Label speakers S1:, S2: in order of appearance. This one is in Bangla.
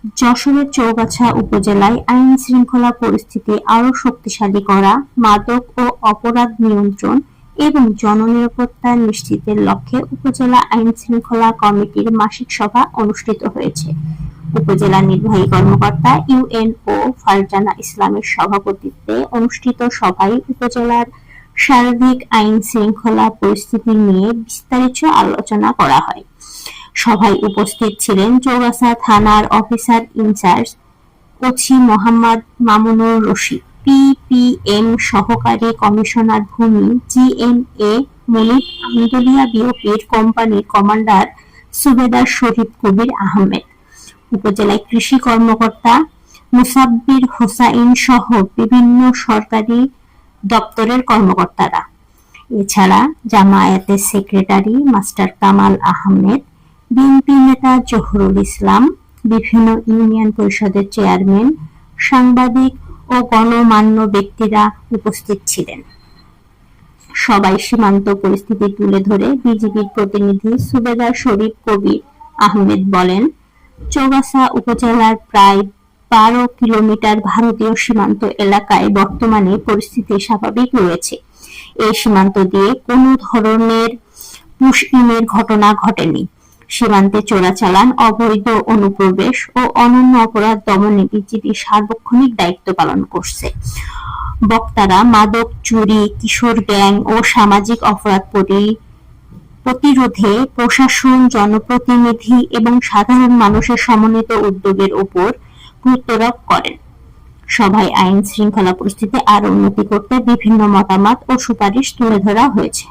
S1: যশোরের চৌগাছা উপজেলায় আইন শৃঙ্খলা পরিস্থিতি আরো শক্তিশালী করা, মাদক ও অপরাধ নিয়ন্ত্রণ এবং জননিরাপত্তা নিশ্চিতের লক্ষ্যে উপজেলা আইন শৃঙ্খলা কমিটির মাসিক সভা অনুষ্ঠিত হয়েছে। উপজেলা নির্বাহী কর্মকর্তা ইউএনও ফারজানা ইসলামের সভাপতিত্বে অনুষ্ঠিত সভায় উপজেলার সার্বিক আইন শৃঙ্খলা পরিস্থিতি নিয়ে বিস্তারিত আলোচনা করা হয়। সভায় উপস্থিত ছিলেন চৌগাছা থানার officer in charge OC Mohammad Mamunur Rashid, PPM সহকারী কমিশনার ভূমি জিএমএ মনির, আন্দোলিয়া বিওপির কোম্পানির কমান্ডার সুবেদার শরীফ কবির আহমেদ, উপজেলায় কৃষি কর্মকর্তা মুসাব্বির হোসাইন সহ বিভিন্ন সরকারি দপ্তরের কর্মকর্তারা। এছাড়া জামায়াতের secretary master Kamal Ahmed, BNP নেতা জহুরুল ইসলাম, বিভিন্ন ইউনিয়ন পরিষদের চেয়ারম্যান, সাংবাদিক ও গণমান্য ব্যক্তিরা উপস্থিত ছিলেন। সবাই সীমান্ত পরিস্থিতি তুলে ধরে বিজিবির প্রতিনিধি সুবেদার শরীফ কবির আহমেদ বলেন, চৌগাছা উপজেলার প্রায় 12 কিলোমিটার ভারতীয় সীমান্ত এলাকায় বর্তমানে পরিস্থিতি স্বাভাবিক রয়েছে। এই সীমান্ত দিয়ে কোনো ধরনের পুশ-ইনের ঘটনা ঘটেনি। সীমান্তে চোরাচালান, অবৈধ অনুপ্রবেশ ও অন্যান্য অপরাধ দমনে বিজিবি সার্বক্ষণিক দায়িত্ব পালন করছে। বক্তারা মাদক চুরি, কিশোর গ্যাং ও সামাজিক অপরাধ প্রতিরোধে প্রশাসন, জনপ্রতিনিধি এবং সাধারণ মানুষের সমন্বিত উদ্যোগের উপর গুরুত্বারোপ করেন। সভায় আইন শৃঙ্খলা পরিস্থিতি আরো উন্নতি করতে বিভিন্ন মতামত ও সুপারিশ তুলে ধরা হয়েছে।